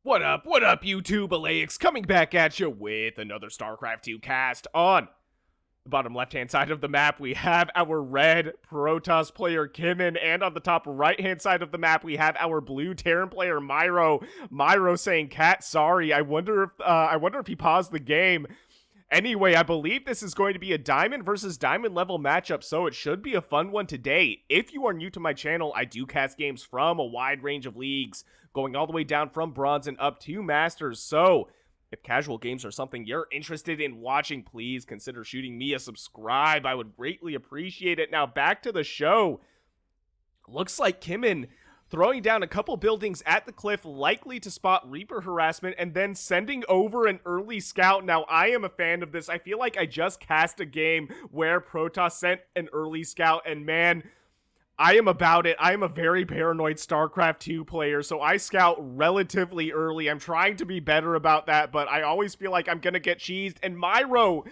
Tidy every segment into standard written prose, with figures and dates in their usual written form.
What up, YouTube? Elleix coming back at you with another StarCraft 2 cast. On the bottom left-hand side of the map, we have our red Protoss player, Kimin, and on the top right-hand side of the map, we have our blue Terran player, Miro. Miro saying, "Cat, sorry, I wonder if he paused the game." Anyway, I believe this is going to be a Diamond versus Diamond level matchup, so it should be a fun one today. If you are new to my channel, I do cast games from a wide range of leagues, going all the way down from Bronze and up to Masters, so if casual games are something you're interested in watching, please consider shooting me a subscribe. I would greatly appreciate it. Now, back to the show. Looks like Kimin throwing down a couple buildings at the cliff, likely to spot Reaper harassment, and then sending over an early scout. Now, I am a fan of this. I feel like I just cast a game where Protoss sent an early scout, and man, I am about it. I am a very paranoid StarCraft 2 player, so I scout relatively early. I'm trying to be better about that, but I always feel like I'm gonna get cheesed. And Miro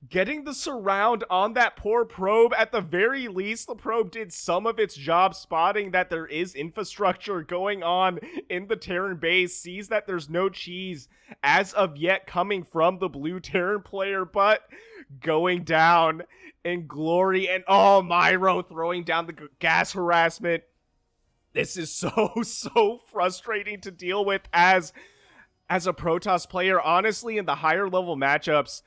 getting the surround on that poor probe. At the very least, the probe did some of its job spotting that there is infrastructure going on in the Terran base, sees that there's no cheese as of yet coming from the blue Terran player, but going down in glory. And oh, Miro throwing down the gas harassment. This is so frustrating to deal with as a Protoss player. Honestly, in the higher level matchups,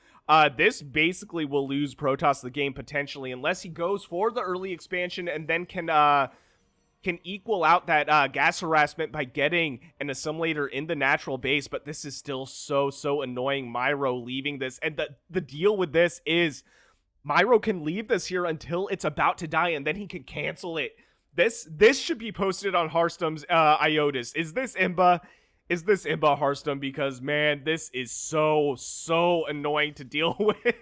this basically will lose Protoss the game potentially, unless he goes for the early expansion and then can equal out that gas harassment by getting an assimilator in the natural base. But this is still so annoying. Miro leaving this, and the deal with this is Miro can leave this here until it's about to die, and then he can cancel it. This should be posted on Hearthstone's IOTAS. Is this Imba? Is this Imba Hearthstone? Because, man, this is so annoying to deal with.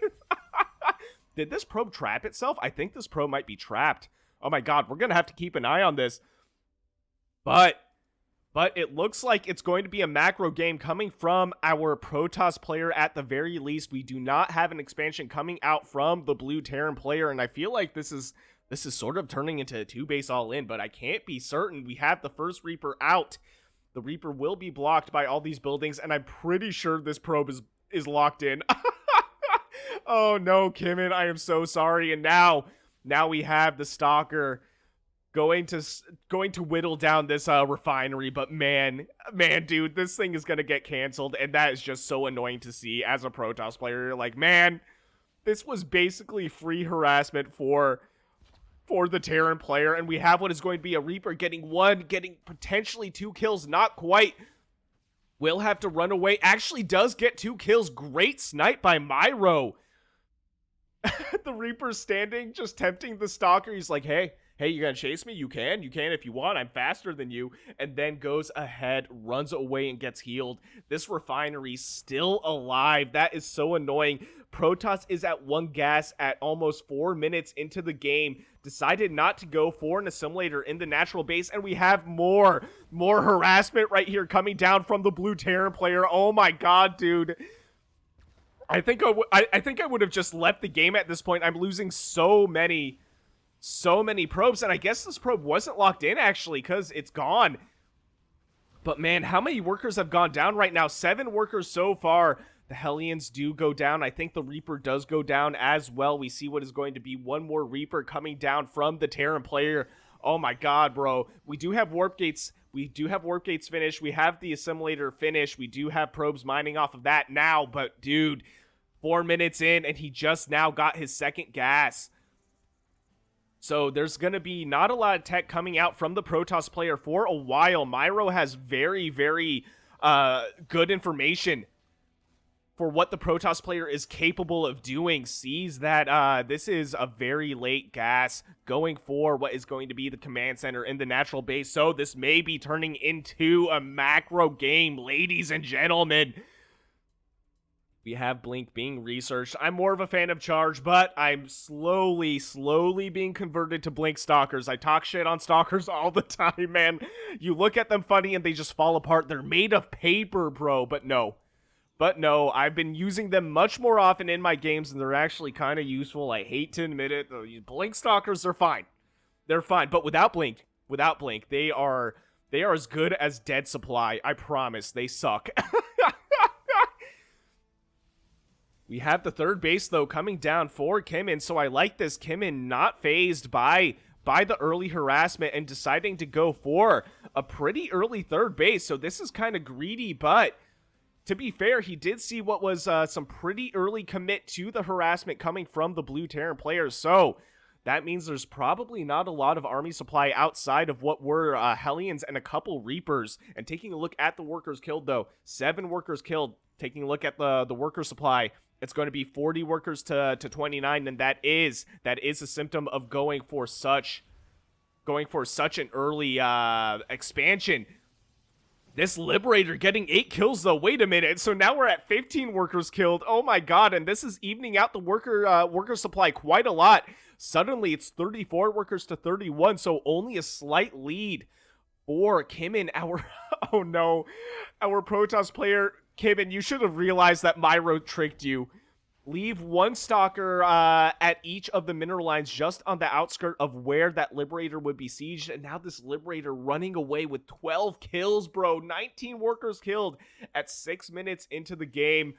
Did this probe trap itself? I think this probe might be trapped. Oh my god, we're going to have to keep an eye on this. But it looks like it's going to be a macro game coming from our Protoss player at the very least. We do not have an expansion coming out from the blue Terran player, and I feel like this is sort of turning into a two-base all-in, but I can't be certain. We have the first Reaper out. The Reaper will be blocked by all these buildings, and I'm pretty sure this probe is locked in. Oh no, Kimin, I am so sorry. And now we have the Stalker going to whittle down this refinery. But man, dude, this thing is gonna get canceled, and that is just so annoying to see as a Protoss player. You're like, man, this was basically free harassment for the Terran player, and we have what is going to be a Reaper getting potentially 2 kills, not quite. Will have to run away. Actually does get 2 kills. Great snipe by Miro. The Reaper standing, just tempting the Stalker. He's like, hey, you gonna chase me? You can if you want. I'm faster than you. And then goes ahead, runs away, and gets healed. This refinery still alive. That is so annoying. Protoss is at 1 gas at almost 4 minutes into the game. Decided not to go for an assimilator in the natural base, and we have more harassment right here coming down from the blue Terran player. Oh my god, dude. I think I would have just left the game at this point. I'm losing so many probes, and I guess this probe wasn't locked in actually, because it's gone. But man, how many workers have gone down right now? 7 workers so far. The Hellions do go down. I think the Reaper does go down as well. We see what is going to be one more Reaper coming down from the Terran player. Oh my god, bro. We do have warp gates. We do have warp gates finished. We have the assimilator finished. We do have probes mining off of that now. But dude, 4 minutes in, and he just now got his second gas. So there's going to be not a lot of tech coming out from the Protoss player for a while. Miro has very good information for what the Protoss player is capable of doing. Sees that this is a very late gas going for what is going to be the command center in the natural base. So this may be turning into a macro game, ladies and gentlemen. We have Blink being researched. I'm more of a fan of Charge, but I'm slowly being converted to Blink Stalkers. I talk shit on Stalkers all the time, man. You look at them funny and they just fall apart. They're made of paper, bro. But no, I've been using them much more often in my games, and they're actually kind of useful. I hate to admit it. The Blink Stalkers are fine. They're fine, but without Blink, they are They are as good as dead supply. I promise. They suck. We have the third base, though, coming down for Kimin, so I like this. Kimin not phased by the early harassment and deciding to go for a pretty early third base. So this is kind of greedy, but to be fair, he did see what was some pretty early commit to the harassment coming from the blue Terran players. So that means there's probably not a lot of army supply outside of what were Hellions and a couple Reapers. And taking a look at the workers killed, though, 7 workers killed. Taking a look at the worker supply, it's going to be 40 workers to 29, and that is a symptom of going for such an early expansion. This Liberator getting 8 kills, though. Wait a minute. So now we're at 15 workers killed. Oh my god, and this is evening out the worker supply quite a lot. Suddenly, it's 34 workers to 31, so only a slight lead for Kimin, oh no, our Protoss player. Kimin, you should have realized that Miro tricked you. Leave 1 stalker at each of the mineral lines just on the outskirt of where that Liberator would be sieged. And now this Liberator running away with 12 kills, bro. 19 workers killed at 6 minutes into the game.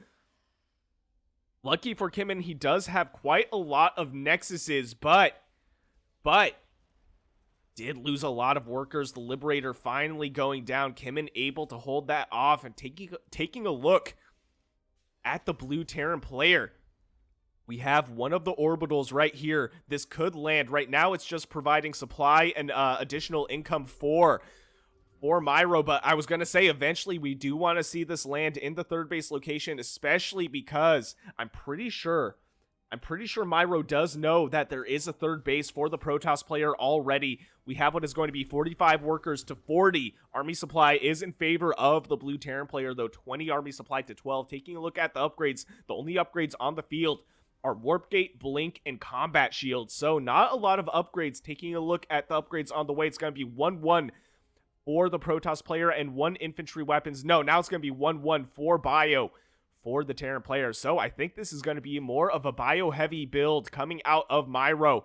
Lucky for Kimin, he does have quite a lot of nexuses, but did lose a lot of workers. The Liberator finally going down. Kimin able to hold that off, and taking a look at the blue Terran player. We have one of the orbitals right here. This could land. Right now, it's just providing supply and additional income for Miro, but I was going to say eventually we do want to see this land in the third base location, especially because I'm pretty sure Miro does know that there is a third base for the Protoss player already. We have what is going to be 45 workers to 40. Army supply is in favor of the blue Terran player, though. 20 army supply to 12. Taking a look at the upgrades, the only upgrades on the field are Warp Gate, Blink, and Combat Shield. So not a lot of upgrades. Taking a look at the upgrades on the way, it's going to be 1-1 for the Protoss player and 1 infantry weapons. No, now it's going to be 1-1 for bio for the Terran player. So I think this is going to be more of a bio-heavy build coming out of Miro.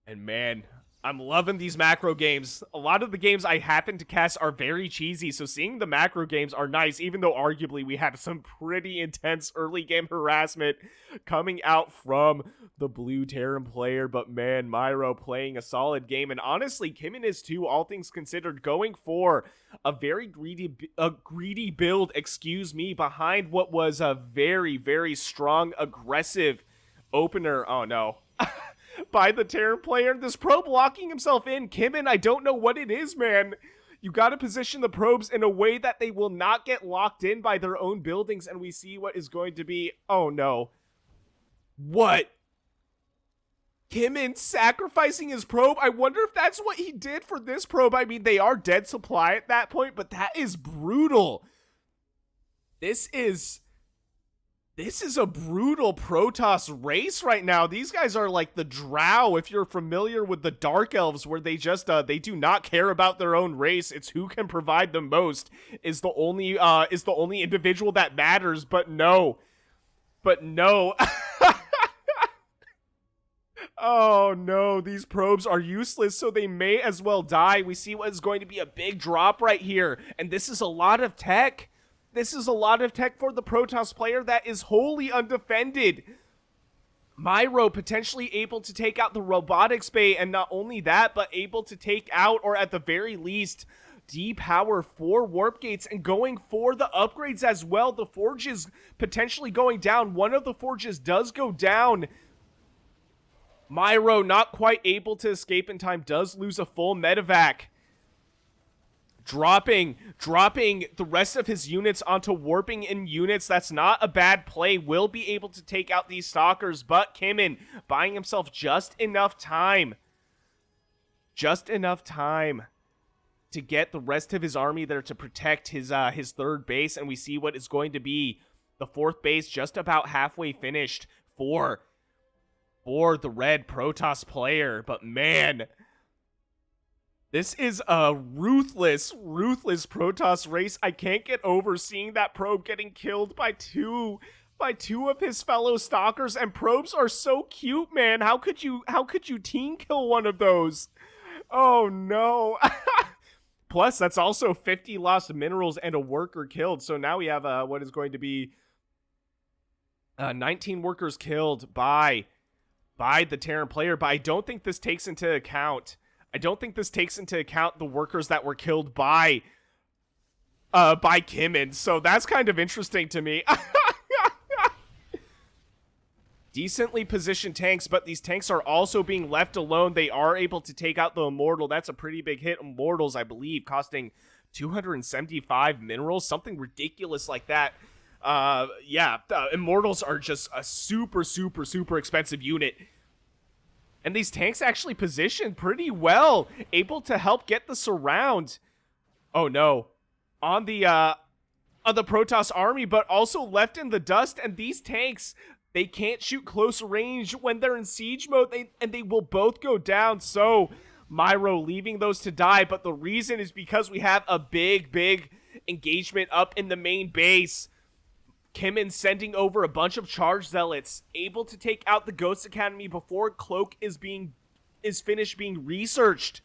And man, I'm loving these macro games. A lot of the games I happen to cast are very cheesy, so seeing the macro games are nice, even though arguably we had some pretty intense early game harassment coming out from the blue Terran player. But man, Miro playing a solid game, and honestly, Kimin is too, all things considered, going for a very greedy build, behind what was a very, very strong, aggressive opener. Oh no. By the Terran player. This probe locking himself in. Kimin, I don't know what it is, man. You gotta position the probes in a way that they will not get locked in by their own buildings, and we see what is going to be... Oh, no. What? Kimin sacrificing his probe? I wonder if that's what he did for this probe. I mean, they are dead supply at that point, but that is brutal. This is a brutal Protoss race right now. These guys are like the Drow, if you're familiar with the Dark Elves, where they just, they do not care about their own race. It's who can provide the most is the only individual that matters, but no. Oh no, these probes are useless, so they may as well die. We see what is going to be a big drop right here, and this is a lot of tech. This is a lot of tech for the Protoss player that is wholly undefended. Miro potentially able to take out the robotics bay, and not only that, but able to take out, or at the very least, depower 4 warp gates and going for the upgrades as well. The forges potentially going down. One of the forges does go down. Miro not quite able to escape in time, does lose a full medevac. Dropping the rest of his units onto warping in units. That's not a bad play. Will be able to take out these stalkers, but Kimin buying himself just enough time to get the rest of his army there to protect his third base, and we see what is going to be the 4th base just about halfway finished for the red Protoss player. But man, this is a ruthless Protoss race. I can't get over seeing that probe getting killed by two of his fellow stalkers, and probes are so cute, man. How could you team kill one of those? Oh no. plus that's also 50 lost minerals and a worker killed. So now we have what is going to be 19 workers killed by the Terran player, but I don't think this takes into account the workers that were killed by Kimin. So that's kind of interesting to me. Decently positioned tanks, but these tanks are also being left alone. They are able to take out the Immortal. That's a pretty big hit. Immortals, I believe, costing 275 minerals, something ridiculous like that. Immortals are just a super expensive unit. And these tanks actually positioned pretty well, able to help get the surround. Oh no. On the Protoss army, but also left in the dust. And these tanks, they can't shoot close range when they're in siege mode, and they will both go down. So Miro leaving those to die, but the reason is because we have a big engagement up in the main base. Kimin sending over a bunch of charge zealots, able to take out the Ghost Academy before Cloak is finished being researched.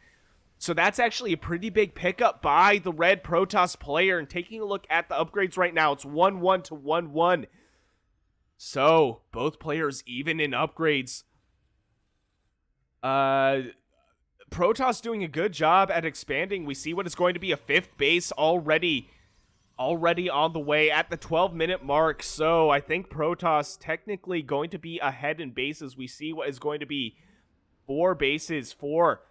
So that's actually a pretty big pickup by the red Protoss player. And taking a look at the upgrades right now, it's 1-1 to 1-1. So both players even in upgrades. Protoss doing a good job at expanding. We see what is going to be a 5th base already on the way at the 12-minute mark. So I think Protoss technically going to be ahead in bases. We see what is going to be 4 bases for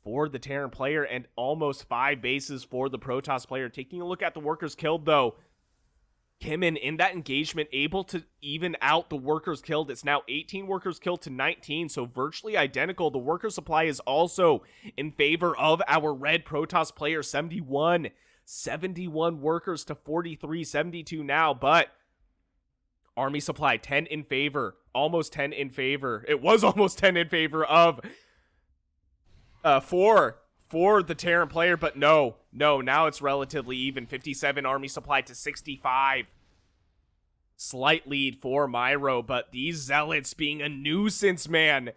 the Terran player and almost 5 bases for the Protoss player. Taking a look at the workers killed, though, Kimin in that engagement able to even out the workers killed. It's now 18 workers killed to 19, so virtually identical. The worker supply is also in favor of our red Protoss player. 71 workers to 43, 72 now, but army supply 10 in favor, almost 10 in favor. It was almost 10 in favor of for the Terran player, but no, now it's relatively even. 57 army supply to 65. Slight lead for Miro, but these zealots being a nuisance, man.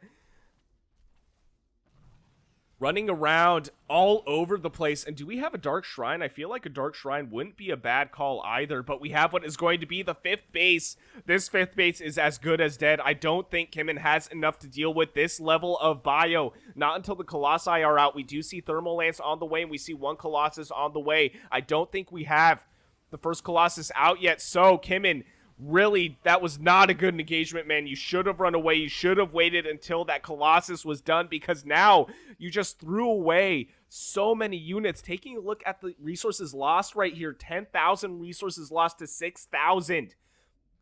Running around all over the place. And do we have a Dark Shrine? I feel like a Dark Shrine wouldn't be a bad call either, but we have what is going to be the 5th base. This 5th base is as good as dead. I don't think Kimin has enough to deal with this level of bio. Not until the Colossi are out. We do see Thermal Lance on the way, and we see 1 Colossus on the way. I don't think we have the first Colossus out yet, so Kimin, really, that was not a good engagement, man. You should have run away. You should have waited until that Colossus was done, because now you just threw away so many units. Taking a look at the resources lost right here, 10,000 resources lost to 6,000.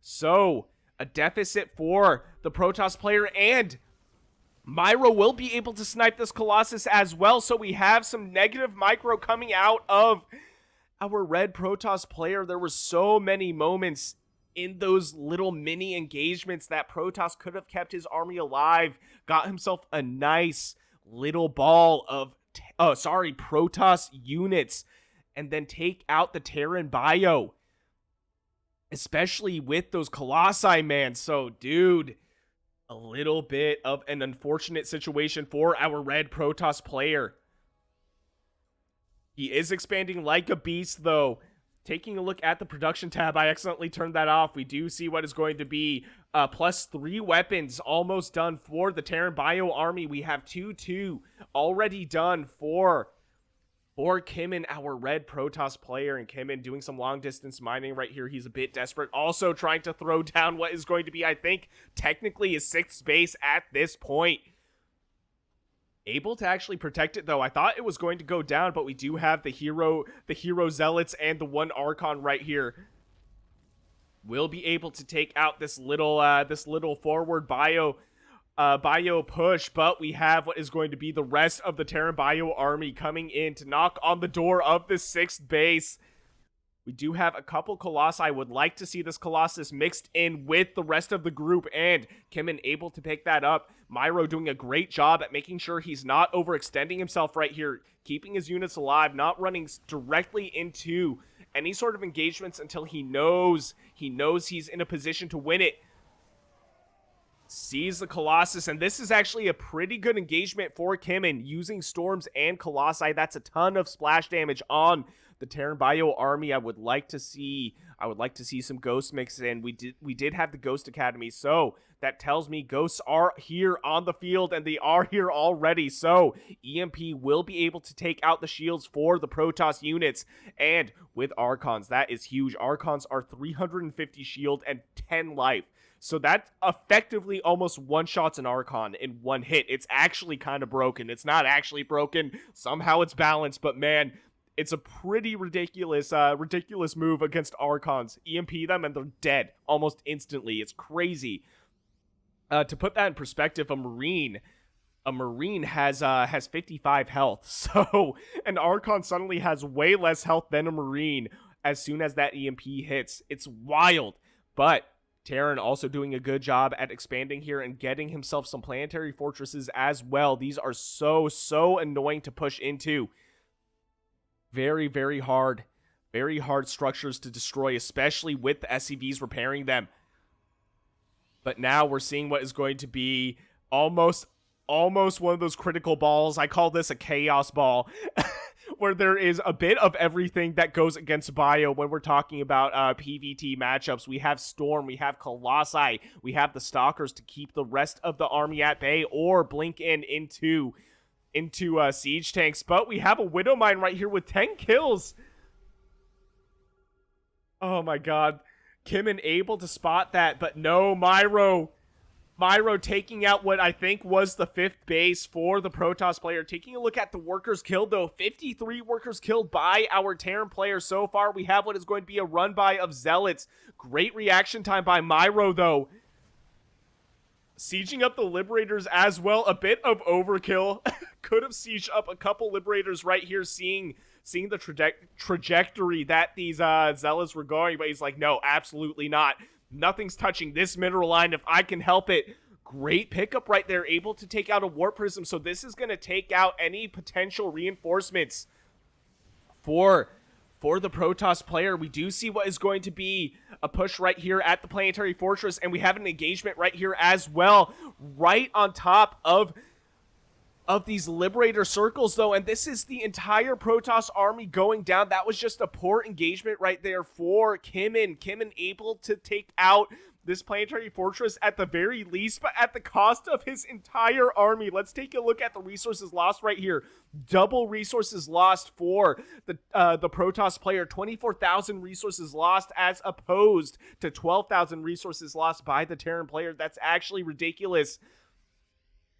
So a deficit for the Protoss player, and Miro will be able to snipe this Colossus as well. So we have some negative micro coming out of our red Protoss player. There were so many moments in those little mini engagements that Protoss could have kept his army alive, got himself a nice little ball of Protoss units, and then take out the Terran bio, especially with those Colossi, man. So dude, a little bit of an unfortunate situation for our red Protoss player. He is expanding like a beast, though. Taking a look at the production tab, I accidentally turned that off. We do see what is going to be +3 weapons almost done for the Terran Bio army. We have 2-2 already done for Kimin, our red Protoss player. And Kimin doing some long distance mining right here. He's a bit desperate. Also trying to throw down what is going to be, I think, technically his 6th base at this point. Able to actually protect it, though. I thought it was going to go down, but we do have the hero zealots and the 1 Archon right here. We'll be able to take out this little forward bio push, but we have what is going to be the rest of the Terran bio army coming in to knock on the door of the 6th base. We do have a couple Colossi. I would like to see this Colossus mixed in with the rest of the group, and Kimin able to pick that up. Miro doing a great job at making sure he's not overextending himself right here, keeping his units alive, not running directly into any sort of engagements until he knows he's in a position to win it. sees the Colossus, and this is actually a pretty good engagement for Kimin, using Storms and Colossi. That's a ton of splash damage on the Terran Bio army. I would like to see some Ghosts mixed in. We did have the Ghost Academy, so that tells me Ghosts are here on the field, and they are here already. So EMP will be able to take out the shields for the Protoss units, and with Archons, that is huge. Archons are 350 shield and 10 life. So that effectively almost one-shots an Archon in one hit. It's actually kind of broken. It's not actually broken. Somehow it's balanced, but man, it's a pretty ridiculous move against Archons. EMP them and they're dead almost instantly. It's crazy. To put that in perspective, a Marine has 55 health. So an Archon suddenly has way less health than a Marine as soon as that EMP hits. It's wild. But Terran also doing a good job at expanding here and getting himself some planetary fortresses as well. These are so annoying to push into. Very hard structures to destroy, especially with the SCVs repairing them. But now we're seeing what is going to be almost one of those critical balls. I call this a chaos ball. Where there is a bit of everything that goes against Bio when we're talking about PvT matchups. We have Storm, we have Colossi, we have the Stalkers to keep the rest of the army at bay or blink into siege tanks. But we have a Widow Mine right here with 10 kills. Oh my god. Kimin able to spot that, but no, Miro taking out what I think was the 5th base for the Protoss player. Taking a look at the workers killed, though. 53 workers killed by our Terran player so far. We have what is going to be a run-by of Zealots. Great reaction time by Miro, though. Sieging up the Liberators as well. A bit of overkill. Could have sieged up a couple Liberators right here, seeing the trajectory that these Zealots were going. But he's like, no, absolutely not. Nothing's touching this mineral line if I can help it. Great pickup right there, able to take out a Warp Prism. So this is going to take out any potential reinforcements for the Protoss player. We do see what is going to be a push right here at the Planetary Fortress, and we have an engagement right here as well, right on top of these Liberator circles, though, and this is the entire Protoss army going down. That was just a poor engagement right there for Kimin. Kimin able to take out this Planetary Fortress at the very least, but at the cost of his entire army. Let's take a look at the resources lost right here. Double resources lost for the Protoss player. 24,000 resources lost as opposed to 12,000 resources lost by the Terran player. That's actually ridiculous.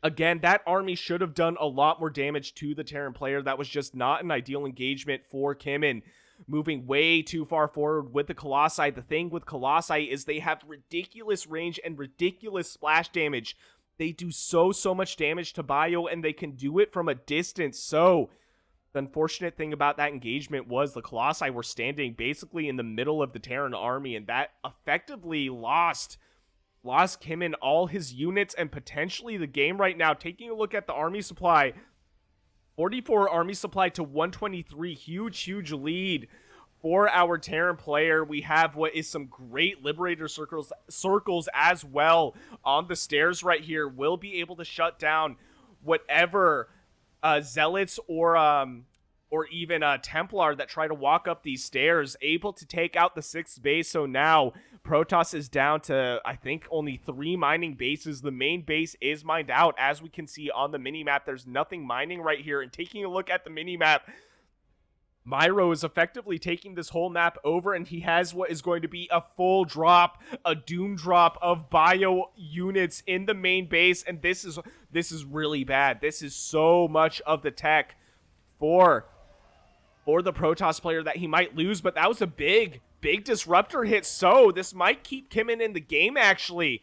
Again, that army should have done a lot more damage to the Terran player. That was just not an ideal engagement for Kimin. Moving way too far forward with the Colossi. The thing with Colossi is they have ridiculous range and ridiculous splash damage. They do so much damage to Bio, and they can do it from a distance. So the unfortunate thing about that engagement was the Colossi were standing basically in the middle of the Terran army, and that effectively lost Kimin all his units and potentially the game right now. Taking a look at the army supply, 44 army supply to 123. Huge lead for our Terran player. We have what is some great Liberator circles as well on the stairs right here. Will be able to shut down whatever Zealots or even a Templar that try to walk up these stairs. Able to take out the 6th base. So now Protoss is down to, I think, only 3 mining bases. The main base is mined out. As we can see on the minimap, there's nothing mining right here. And taking a look at the minimap, Miro is effectively taking this whole map over, and he has what is going to be a full drop, a doom drop of Bio units in the main base. And this is really bad. This is so much of the tech for the Protoss player that he might lose, but that was a big disruptor hit, so this might keep Kimin in the game, actually.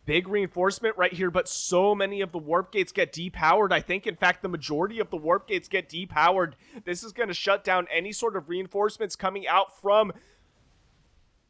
Big reinforcement right here, but so many of the warp gates get depowered. I think, in fact, the majority of the warp gates get depowered. This is going to shut down any sort of reinforcements coming out from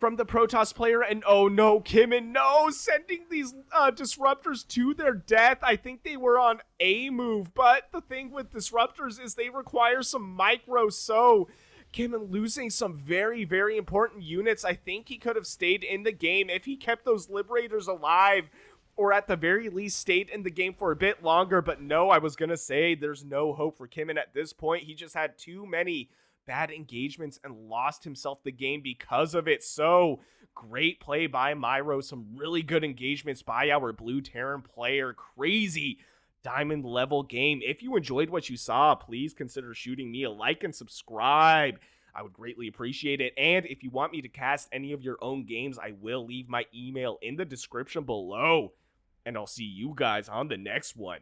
the Protoss player. And oh no, Kimin, no, sending these disruptors to their death. I think they were on a move, but the thing with disruptors is they require some micro, so Kimin losing some very important units. I think he could have stayed in the game if he kept those Liberators alive or at the very least stayed in the game for a bit longer. But no, I was going to say there's no hope for Kimin at this point. He just had too many bad engagements and lost himself the game because of it. So great play by Miro. Some really good engagements by our Blue Terran player. Crazy diamond level game. If you enjoyed what you saw, please consider shooting me a like and subscribe. I would greatly appreciate it. And if you want me to cast any of your own games, I will leave my email in the description below. And I'll see you guys on the next one.